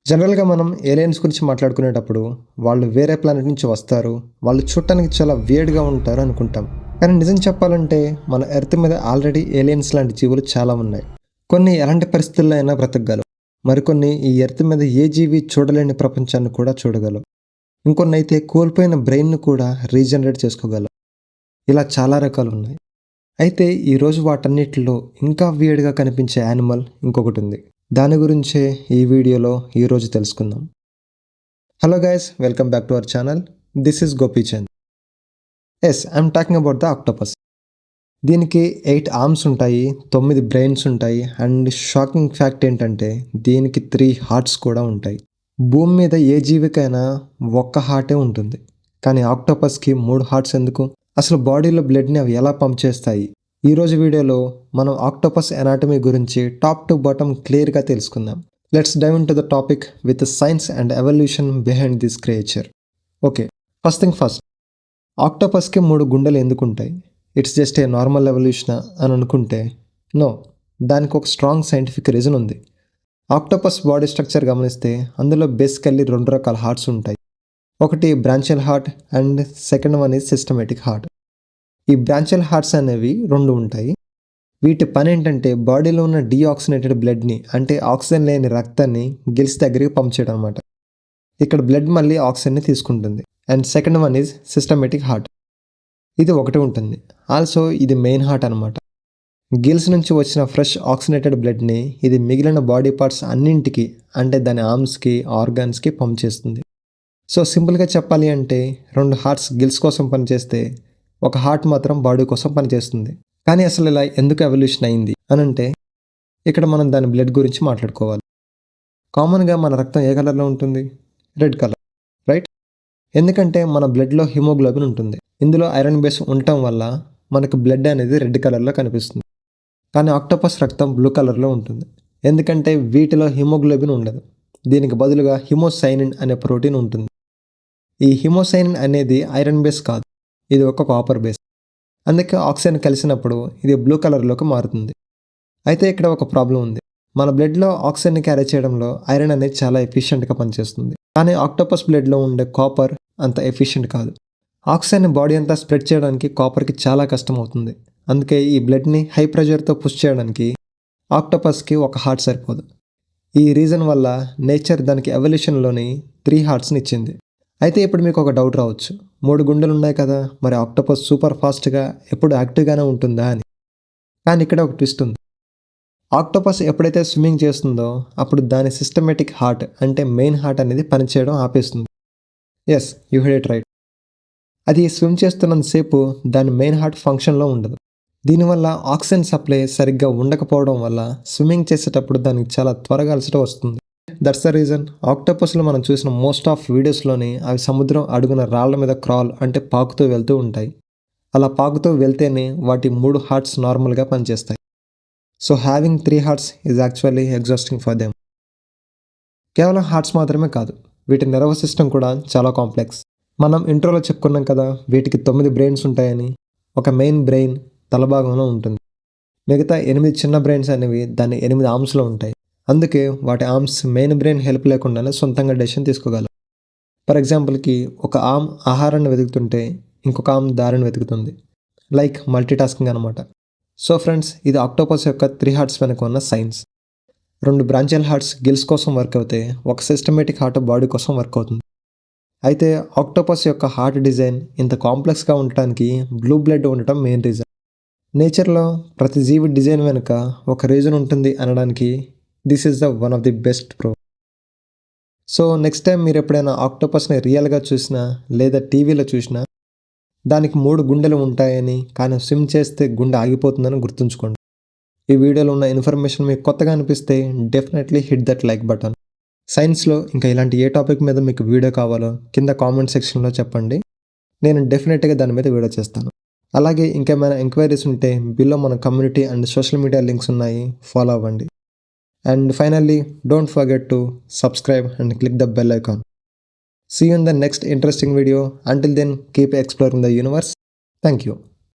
జనరల్‌గా మనం ఏలియన్స్ గురించి మాట్లాడుకునేటప్పుడు, వాళ్ళు వేరే ప్లానెట్ నుంచి వస్తారు. వాళ్ళు చూడటానికి చాలా వియర్డ్‌గా ఉంటారు అనుకుంటాం. కానీ నిజం చెప్పాలంటే, మన ఎర్త్ మీద ఆల్రెడీ ఏలియన్స్ లాంటి జీవులు చాలా ఉన్నాయి. కొన్ని ఎలాంటి పరిస్థితుల్లో అయినా బ్రతకగలవు. మరికొన్ని ఈ ఎర్త్ మీద ఏ జీవి చూడలేని ప్రపంచాన్ని కూడా చూడగలవు. ఇంకొన్నైతే కోల్పోయిన బ్రెయిన్‌ని కూడా రీజనరేట్ చేసుకోగలవు. ఇలా చాలా రకాలున్నాయి. అయితే ఈరోజు వాటన్నిటిలో ఇంకా వియర్డ్‌గా కనిపించే యానిమల్ ఇంకొకటుంది. దాని గురించే ఈ వీడియోలో ఈరోజు తెలుసుకుందాం. Hello guys, welcome back to our channel. This is Gopichand. I'm talking about the octopus. దీనికి 8 ఆర్మ్స్ ఉంటాయి, 9 బ్రెయిన్స్ ఉంటాయి అండ్ షాకింగ్ ఫ్యాక్ట్ ఏంటంటే దీనికి 3 హార్ట్స్ కూడా ఉంటాయి. భూమి మీద ఏ జీవికైనా ఒక్క హార్టే ఉంటుంది. కానీ ఆక్టోపస్కి 3 హార్ట్స్ ఎందుకు? అసలు బాడీలో బ్లడ్ని అవి ఎలా పంప్ చేస్తాయి? ఈరోజు వీడియోలో మనం ఆక్టోపస్ ఎనాటమీ గురించి టాప్ టు బాటమ్ క్లియర్గా తెలుసుకుందాం. Let's dive into the topic with science and evolution behind this creature. Okay, first thing first, ఆక్టోపస్కి 3 గుండెలు ఎందుకు ఉంటాయి? It's just a normal evolution అని అనుకుంటే నో, దానికి ఒక స్ట్రాంగ్ సైంటిఫిక్ రీజన్ ఉంది. ఆక్టోపస్ బాడీ స్ట్రక్చర్ గమనిస్తే అందులో బేసికల్లీ 2 రకాల హార్ట్స్ ఉంటాయి. ఒకటి branchial heart and second one is systematic heart. ఈ బ్రాంచియల్ హార్ట్స్ అనేవి 2 ఉంటాయి. వీటి పని ఏంటంటే బాడీలో ఉన్న డీఆక్సినేటెడ్ బ్లడ్ని, అంటే ఆక్సిజన్ లేని రక్తాన్ని గిల్స్ దగ్గరికి పంప్ చేయడం అనమాట. ఇక్కడ బ్లడ్ మళ్ళీ ఆక్సిజన్ని తీసుకుంటుంది. And second one is systematic heart. ఇది ఒకటి ఉంటుంది. ఆల్సో ఇది మెయిన్ హార్ట్ అనమాట. గిల్స్ నుంచి వచ్చిన ఫ్రెష్ ఆక్సినేటెడ్ బ్లడ్ని ఇది మిగిలిన బాడీ పార్ట్స్ అన్నింటికి, అంటే దాని ఆర్మ్స్కి, ఆర్గాన్స్కి పంప్ చేస్తుంది. సో సింపుల్గా చెప్పాలి అంటే 2 హార్ట్స్ గిల్స్ కోసం పనిచేస్తే ఒక హార్ట్ మాత్రం బాడీ కోసం పనిచేస్తుంది. కానీ అసలు ఇలా ఎందుకు ఎవల్యూషన్ అయింది అని అంటే ఇక్కడ మనం దాని బ్లడ్ గురించి మాట్లాడుకోవాలి. కామన్గా మన రక్తం ఏ కలర్లో ఉంటుంది? Red colour, right? ఎందుకంటే మన బ్లడ్లో హిమోగ్లోబిన్ ఉంటుంది. ఇందులో ఐరన్ బేస్ ఉండటం వల్ల మనకు బ్లడ్ అనేది రెడ్ కలర్లో కనిపిస్తుంది. కానీ ఆక్టోపస్ రక్తం బ్లూ కలర్లో ఉంటుంది. ఎందుకంటే వీటిలో హిమోగ్లోబిన్ ఉండదు. దీనికి బదులుగా హిమోసైనిన్ అనే ప్రోటీన్ ఉంటుంది. ఈ హిమోసైనిన్ అనేది ఐరన్ బేస్ కాదు, ఇది ఒక కాపర్ బేస్. అందుకే ఆక్సిజన్ కలిసినప్పుడు ఇది బ్లూ కలర్లోకి మారుతుంది. అయితే ఇక్కడ ఒక ప్రాబ్లం ఉంది. మన బ్లడ్లో ఆక్సిజన్ని క్యారీ చేయడంలో ఐరన్ అనేది చాలా ఎఫిషియెంట్గా పనిచేస్తుంది. కానీ ఆక్టోపస్ బ్లడ్లో ఉండే కాపర్ అంత ఎఫిషియెంట్ కాదు. ఆక్సిజన్ని బాడీ అంతా స్ప్రెడ్ చేయడానికి కాపర్కి చాలా కష్టం అవుతుంది. అందుకే ఈ బ్లడ్ని హై ప్రెషర్తో పుష్ చేయడానికి ఆక్టోపస్కి ఒక హార్ట్ సరిపోదు. ఈ రీజన్ వల్ల నేచర్ దానికి ఎవల్యూషన్లోని 3 హార్ట్స్ని ఇచ్చింది. అయితే ఇప్పుడు మీకు ఒక డౌట్ రావచ్చు, 3 గుండెలు ఉన్నాయి కదా, మరి ఆక్టోపస్ సూపర్ ఫాస్ట్గా ఎప్పుడు యాక్టివ్గానే ఉంటుందా అని. కానీ ఇక్కడ ఒక ట్విస్ట్ ఉంది. ఆక్టోపస్ ఎప్పుడైతే స్విమ్మింగ్ చేస్తుందో అప్పుడు దాని సిస్టమేటిక్ హార్ట్, అంటే మెయిన్ హార్ట్ అనేది పనిచేయడం ఆపేస్తుంది. Yes, you heard it right. అది స్విమ్ చేస్తున్నంతసేపు దాని మెయిన్ హార్ట్ ఫంక్షన్లో ఉండదు. దీనివల్ల ఆక్సిజన్ సప్లై సరిగ్గా ఉండకపోవడం వల్ల స్విమ్మింగ్ చేసేటప్పుడు దానికి చాలా త్వరగా అలసట వస్తుంది. దట్స్ ద రీజన్ ఆక్టోపస్లో మనం చూసిన మోస్ట్ ఆఫ్ వీడియోస్లోని అవి సముద్రం అడుగున రాళ్ల మీద క్రాల్, అంటే పాకుతూ వెళ్తూ ఉంటాయి. అలా పాకుతూ వెళ్తేనే వాటి 3 హార్ట్స్ నార్మల్గా పనిచేస్తాయి. So having 3 hearts is actually exhausting for them. కేవలం హార్ట్స్ మాత్రమే కాదు, వీటి నర్వస్ సిస్టమ్ కూడా చాలా కాంప్లెక్స్. మనం ఇంట్రోలో చెప్పుకున్నాం కదా, వీటికి 9 బ్రెయిన్స్ ఉంటాయని. ఒక మెయిన్ బ్రెయిన్ తల భాగంలో ఉంటుంది. మిగతా 8 చిన్న బ్రెయిన్స్ అనేవి దాని 8 ఆర్మ్స్లో ఉంటాయి. అందుకే వాటి ఆర్మ్స్ మెయిన్ బ్రెయిన్ హెల్ప్ లేకుండానే సొంతంగా డెసిషన్ తీసుకోగలవు. ఫర్ ఎగ్జాంపుల్కి ఒక ఆర్మ్ ఆహారాన్ని వెతుకుతుంటే ఇంకొక ఆర్మ్ దారిని వెతుకుతుంది. లైక్ మల్టీటాస్కింగ్ అనమాట. సో ఫ్రెండ్స్, ఇది ఆక్టోపస్ యొక్క 3 హార్ట్స్ వెనుక ఉన్న సైన్స్. 2 బ్రాంచియల్ హార్ట్స్ గిల్స్ కోసం వర్క్ అవుతే ఒక సిస్టమేటిక్ హార్ట్ బాడీ కోసం వర్క్ అవుతుంది. అయితే ఆక్టోపస్ యొక్క హార్ట్ డిజైన్ ఇంత కాంప్లెక్స్గా ఉండటానికి బ్లూ బ్లడ్ ఉండటం మెయిన్ రీజన్. నేచర్లో ప్రతి జీవి డిజైన్ వెనుక ఒక రీజన్ ఉంటుంది అనడానికి this is the one of the best proof. So next time మీరు ఎప్పుడైనా ఆక్టోపస్ని రియల్గా చూసినా లేదా టీవీలో చూసినా దానికి 3 గుండెలు ఉంటాయని, కానీ స్విమ్ చేస్తే గుండె ఆగిపోతుందని గుర్తుంచుకోండి. ఈ వీడియోలో ఉన్న ఇన్ఫర్మేషన్ మీకు కొత్తగా అనిపిస్తే definitely hit that like button. సైన్స్లో ఇంకా ఇలాంటి ఏ టాపిక్ మీద మీకు వీడియో కావాలో కింద కామెంట్ సెక్షన్లో చెప్పండి. నేను డెఫినెట్గా దాని మీద వీడియో చేస్తాను. అలాగే ఇంకేమైనా ఎంక్వైరీస్ ఉంటే బిలో మన community and social media links ఉన్నాయి, ఫాలో అవ్వండి. And finally, don't forget to subscribe and click the bell icon. See you in the next interesting video. Until then, keep exploring the universe. Thank you.